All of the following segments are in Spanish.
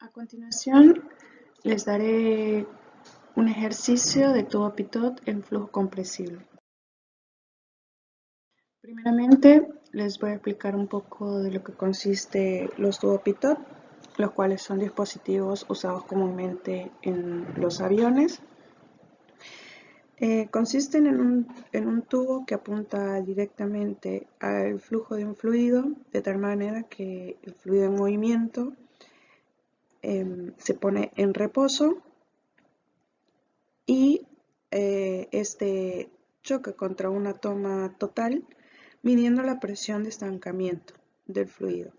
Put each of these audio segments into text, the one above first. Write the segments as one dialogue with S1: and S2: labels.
S1: A continuación, les daré un ejercicio de tubo pitot en flujo compresible. Primeramente, les voy a explicar un poco de lo que consiste los tubos pitot, los cuales son dispositivos usados comúnmente en los aviones. Consisten en un tubo que apunta directamente al flujo de un fluido, de tal manera que el fluido en movimiento se pone en reposo y este choca contra una toma total, midiendo la presión de estancamiento del fluido.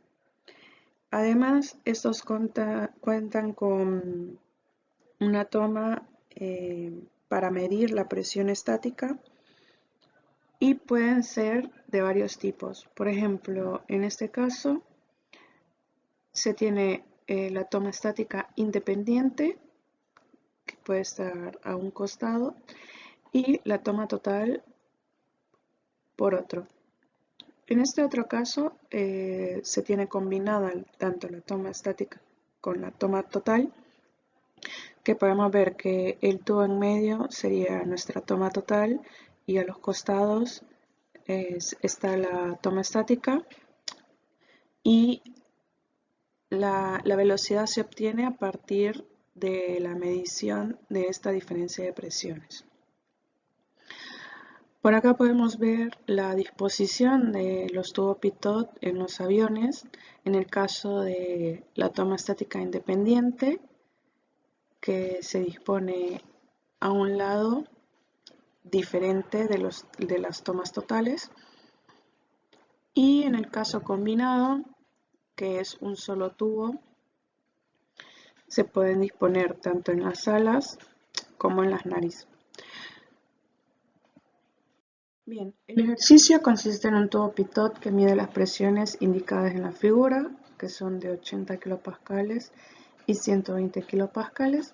S1: Además, estos cuentan con una toma para medir la presión estática y pueden ser de varios tipos. Por ejemplo, en este caso se tiene la toma estática independiente, que puede estar a un costado, y la toma total por otro. En este otro caso se tiene combinada tanto la toma estática con la toma total, que podemos ver que el tubo en medio sería nuestra toma total y a los costados está la toma estática, y la velocidad se obtiene a partir de la medición de esta diferencia de presiones. Por acá podemos ver la disposición de los tubos pitot en los aviones. En el caso de la toma estática independiente, que se dispone a un lado diferente de las tomas totales, y en el caso combinado, que es un solo tubo, se pueden disponer tanto en las alas como en las narices. Bien, el ejercicio consiste en un tubo pitot que mide las presiones indicadas en la figura, que son de 80 kilopascales y 120 kilopascales,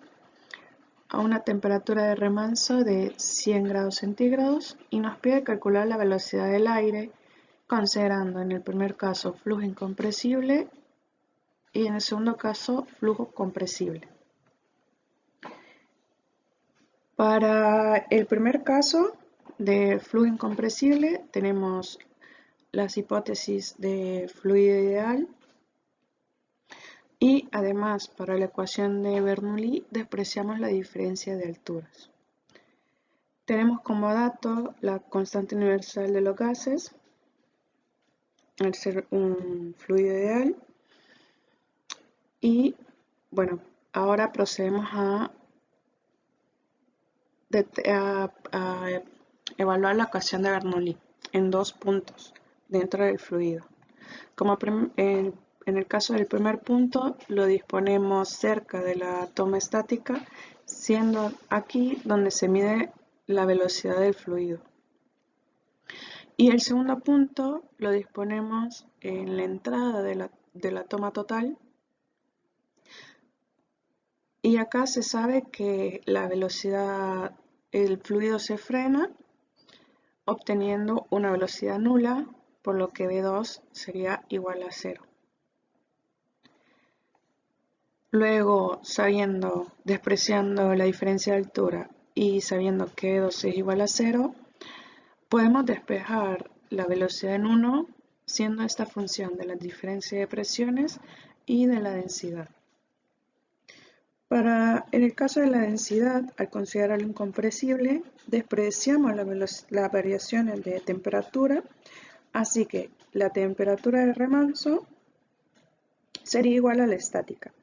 S1: a una temperatura de remanso de 100 grados centígrados, y nos pide calcular la velocidad del aire, considerando en el primer caso flujo incompresible y en el segundo caso flujo compresible. Para el primer caso de flujo incompresible tenemos las hipótesis de fluido ideal, y además para la ecuación de Bernoulli despreciamos la diferencia de alturas. Tenemos como dato la constante universal de los gases al ser un fluido ideal, y bueno, ahora procedemos a evaluar la ecuación de Bernoulli en dos puntos dentro del fluido. Como en el caso del primer punto, lo disponemos cerca de la toma estática, siendo aquí donde se mide la velocidad del fluido. Y el segundo punto lo disponemos en la entrada de la toma total, y acá se sabe que la velocidad, el fluido se frena obteniendo una velocidad nula, por lo que V2 sería igual a 0. Luego, despreciando la diferencia de altura y sabiendo que V2 es igual a 0, podemos despejar la velocidad en 1, siendo esta función de la diferencia de presiones y de la densidad. En el caso de la densidad, al considerarlo incompresible, despreciamos las variaciones de temperatura, así que la temperatura de remanso sería igual a la estática,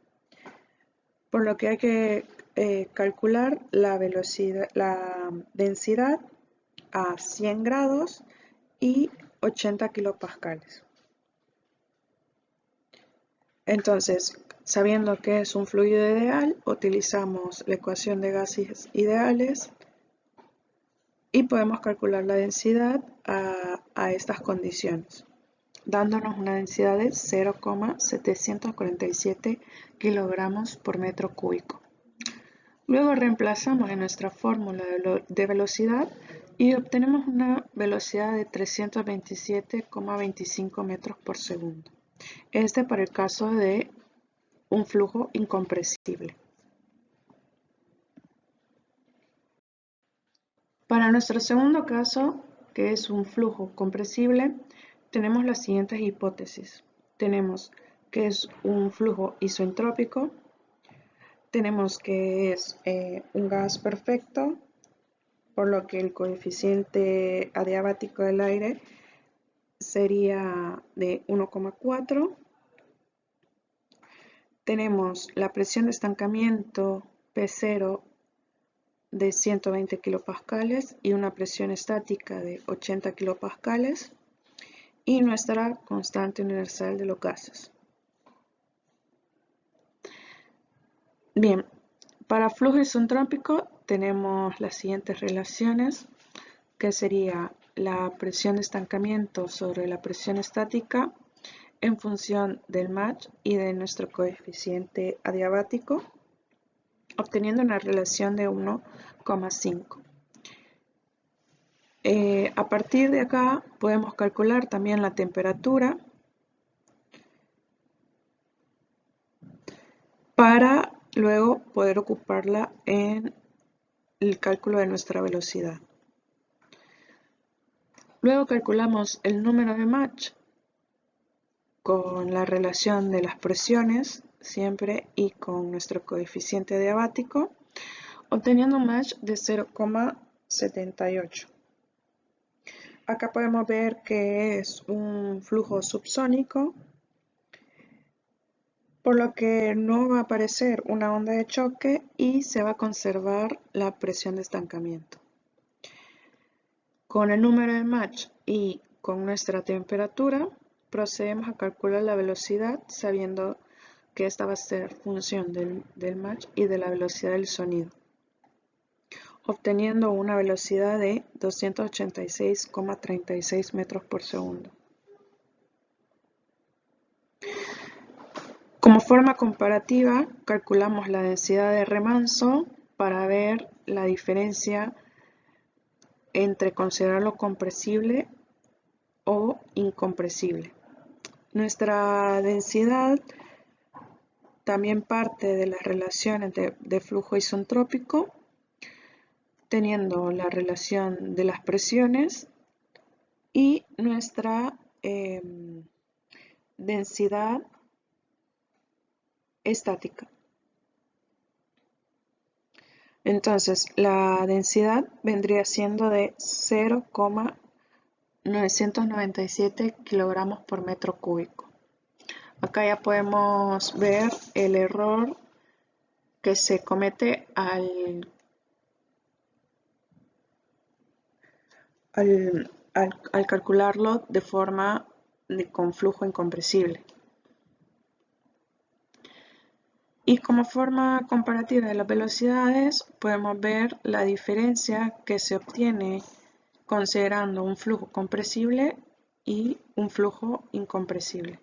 S1: por lo que hay que calcular la densidad a 100 grados y 80 kilopascales. Entonces, sabiendo que es un fluido ideal, utilizamos la ecuación de gases ideales y podemos calcular la densidad a estas condiciones, dándonos una densidad de 0,747 kilogramos por metro cúbico. Luego reemplazamos en nuestra fórmula de velocidad y obtenemos una velocidad de 327,25 metros por segundo. Este para el caso de un flujo incompresible. Para nuestro segundo caso, que es un flujo compresible, tenemos las siguientes hipótesis. Tenemos que es un flujo isoentrópico, tenemos que es un gas perfecto, por lo que el coeficiente adiabático del aire sería de 1,4. Tenemos la presión de estancamiento P0 de 120 kilopascales y una presión estática de 80 kilopascales y nuestra constante universal de los gases. Bien, para flujo isentrópico tenemos las siguientes relaciones, que sería la presión de estancamiento sobre la presión estática en función del Mach y de nuestro coeficiente adiabático, obteniendo una relación de 1,5. A partir de acá podemos calcular también la temperatura para luego poder ocuparla en el cálculo de nuestra velocidad. Luego calculamos el número de Mach con la relación de las presiones siempre y con nuestro coeficiente adiabático, obteniendo un Mach de 0,78. Acá podemos ver que es un flujo subsónico, por lo que no va a aparecer una onda de choque y se va a conservar la presión de estancamiento. Con el número de Mach y con nuestra temperatura, procedemos a calcular la velocidad sabiendo que esta va a ser función del Mach y de la velocidad del sonido, obteniendo una velocidad de 286,36 metros por segundo. Como forma comparativa, calculamos la densidad de remanso para ver la diferencia entre considerarlo compresible o incompresible. Nuestra densidad también parte de las relaciones de flujo isentrópico, teniendo la relación de las presiones y nuestra densidad estática. Entonces, la densidad vendría siendo de 0,997 kilogramos por metro cúbico. Acá ya podemos ver el error que se comete al calcularlo de forma con flujo incompresible. Y como forma comparativa de las velocidades, podemos ver la diferencia que se obtiene considerando un flujo compresible y un flujo incompresible.